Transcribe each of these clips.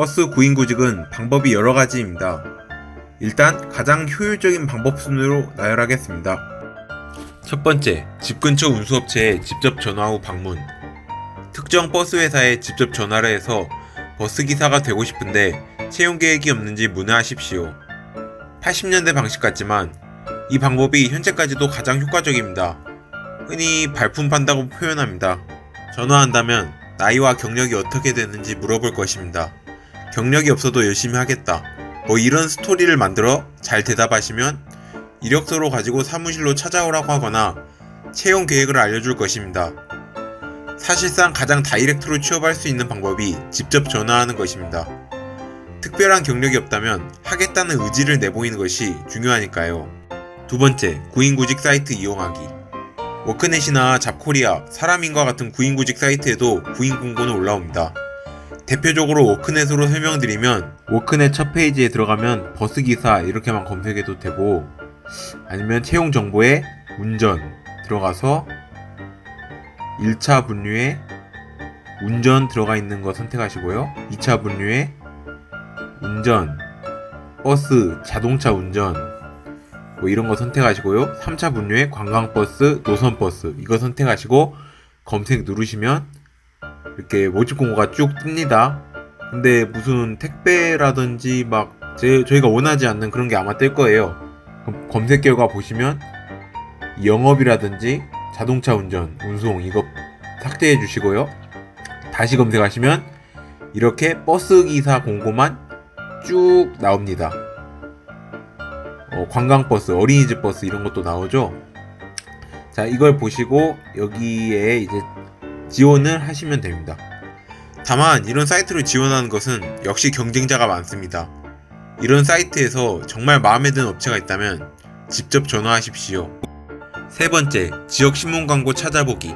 버스 구인 구직은 방법이 여러 가지입니다. 일단 가장 효율적인 방법 순으로 나열하겠습니다. 첫 번째, 집 근처 운수업체에 직접 전화 후 방문. 특정 버스 회사에 직접 전화를 해서 버스 기사가 되고 싶은데 채용 계획이 없는지 문의하십시오. 80년대 방식 같지만 이 방법이 현재까지도 가장 효과적입니다. 흔히 발품판다고 표현합니다. 전화한다면 나이와 경력이 어떻게 되는지 물어볼 것입니다. 경력이 없어도 열심히 하겠다. 이런 스토리를 만들어 잘 대답하시면 이력서로 가지고 사무실로 찾아오라고 하거나 채용 계획을 알려줄 것입니다. 사실상 가장 다이렉트로 취업할 수 있는 방법이 직접 전화하는 것입니다. 특별한 경력이 없다면 하겠다는 의지를 내보이는 것이 중요하니까요. 두 번째, 구인구직 사이트 이용하기. 워크넷이나 잡코리아, 사람인과 같은 구인구직 사이트에도 구인 공고는 올라옵니다. 대표적으로 워크넷으로 설명드리면 워크넷 첫 페이지에 들어가면 버스기사 이렇게만 검색해도 되고, 아니면 채용 정보에 운전 들어가서 1차 분류에 운전 들어가 있는 거 선택하시고요. 2차 분류에 운전, 버스, 자동차 운전 이런 거 선택하시고요. 3차 분류에 관광버스, 노선버스 이거 선택하시고 검색 누르시면 이렇게 모집 공고가 쭉 뜹니다. 근데 무슨 택배라든지 저희가 원하지 않는 그런 게 아마 뜰 거예요. 그럼 검색 결과 보시면 영업이라든지 자동차 운전, 운송 이거 삭제해 주시고요. 다시 검색하시면 이렇게 버스 기사 공고만 쭉 나옵니다. 관광버스, 어린이집 버스 이런 것도 나오죠. 자, 이걸 보시고 여기에 이제 지원을 하시면 됩니다. 다만 이런 사이트를 지원하는 것은 역시 경쟁자가 많습니다. 이런 사이트에서 정말 마음에 드는 업체가 있다면 직접 전화하십시오. 세 번째, 지역 신문 광고 찾아보기.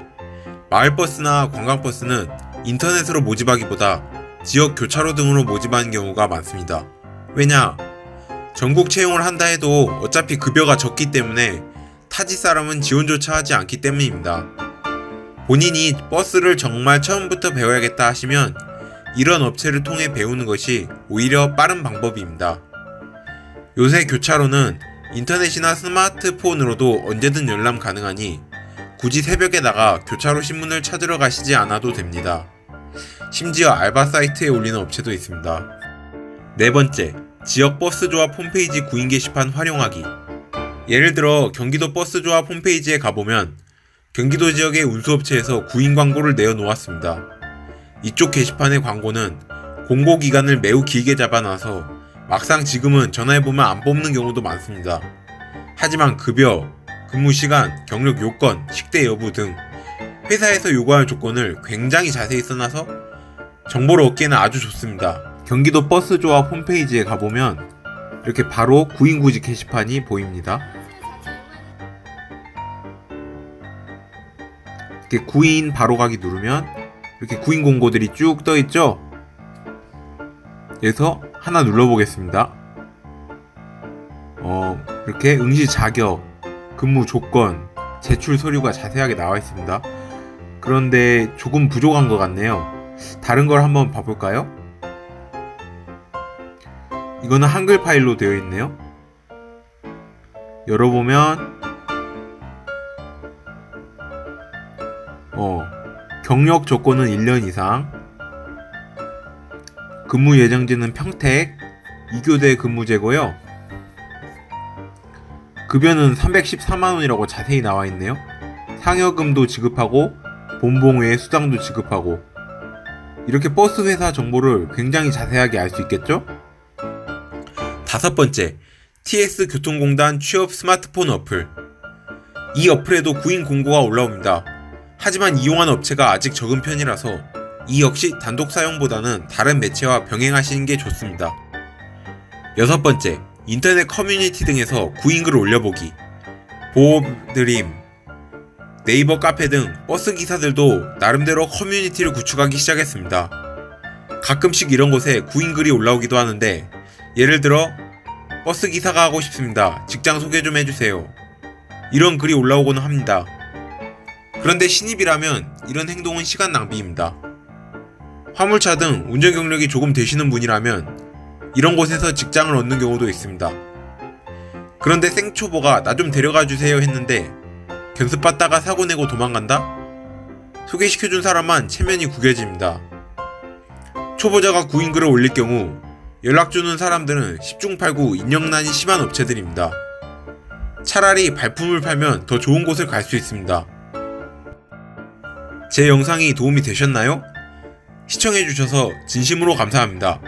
마을버스나 관광버스는 인터넷으로 모집하기보다 지역 교차로 등으로 모집하는 경우가 많습니다. 왜냐? 전국 채용을 한다 해도 어차피 급여가 적기 때문에 타지 사람은 지원조차 하지 않기 때문입니다. 본인이 버스를 정말 처음부터 배워야겠다 하시면 이런 업체를 통해 배우는 것이 오히려 빠른 방법입니다. 요새 교차로는 인터넷이나 스마트폰으로도 언제든 열람 가능하니 굳이 새벽에 나가 교차로 신문을 찾으러 가시지 않아도 됩니다. 심지어 알바 사이트에 올리는 업체도 있습니다. 네 번째, 지역 버스조합 홈페이지 구인 게시판 활용하기. 예를 들어 경기도 버스조합 홈페이지에 가보면 경기도 지역의 운수업체에서 구인 광고를 내어놓았습니다. 이쪽 게시판의 광고는 공고 기간을 매우 길게 잡아놔서 막상 지금은 전화해보면 안 뽑는 경우도 많습니다. 하지만 급여, 근무 시간, 경력 요건, 식대 여부 등 회사에서 요구하는 조건을 굉장히 자세히 써놔서 정보를 얻기에는 아주 좋습니다. 경기도 버스조합 홈페이지에 가보면 이렇게 바로 구인구직 게시판이 보입니다. 이렇게 구인 바로 가기 누르면 이렇게 구인 공고들이 쭉 떠있죠? 그래서 하나 눌러보겠습니다. 이렇게 응시 자격, 근무 조건, 제출 서류가 자세하게 나와 있습니다. 그런데 조금 부족한 것 같네요. 다른 걸 한번 봐볼까요? 이거는 한글 파일로 되어 있네요. 열어보면 경력 조건은 1년 이상, 근무 예정지는 평택, 2교대 근무제고요. 급여는 314만원이라고 자세히 나와 있네요. 상여금도 지급하고 본봉 외에 수당도 지급하고, 이렇게 버스 회사 정보를 굉장히 자세하게 알 수 있겠죠? 다섯 번째, TS교통공단 취업 스마트폰 어플. 이 어플에도 구인 공고가 올라옵니다. 하지만 이용하는 업체가 아직 적은 편이라서 이 역시 단독 사용보다는 다른 매체와 병행하시는 게 좋습니다. 여섯 번째, 인터넷 커뮤니티 등에서 구인글 올려보기. 보험드림, 네이버 카페 등 버스 기사들도 나름대로 커뮤니티를 구축하기 시작했습니다. 가끔씩 이런 곳에 구인글이 올라오기도 하는데, 예를 들어 버스 기사가 하고 싶습니다. 직장 소개 좀 해주세요. 이런 글이 올라오곤 합니다. 그런데 신입이라면 이런 행동은 시간 낭비입니다. 화물차 등 운전 경력이 조금 되시는 분이라면 이런 곳에서 직장을 얻는 경우도 있습니다. 그런데 생초보가 나 좀 데려가 주세요 했는데 견습받다가 사고내고 도망간다? 소개시켜준 사람만 체면이 구겨집니다. 초보자가 구인글을 올릴 경우 연락주는 사람들은 10중 8구 인력난이 심한 업체들입니다. 차라리 발품을 팔면 더 좋은 곳을 갈 수 있습니다. 제 영상이 도움이 되셨나요? 시청해주셔서 진심으로 감사합니다.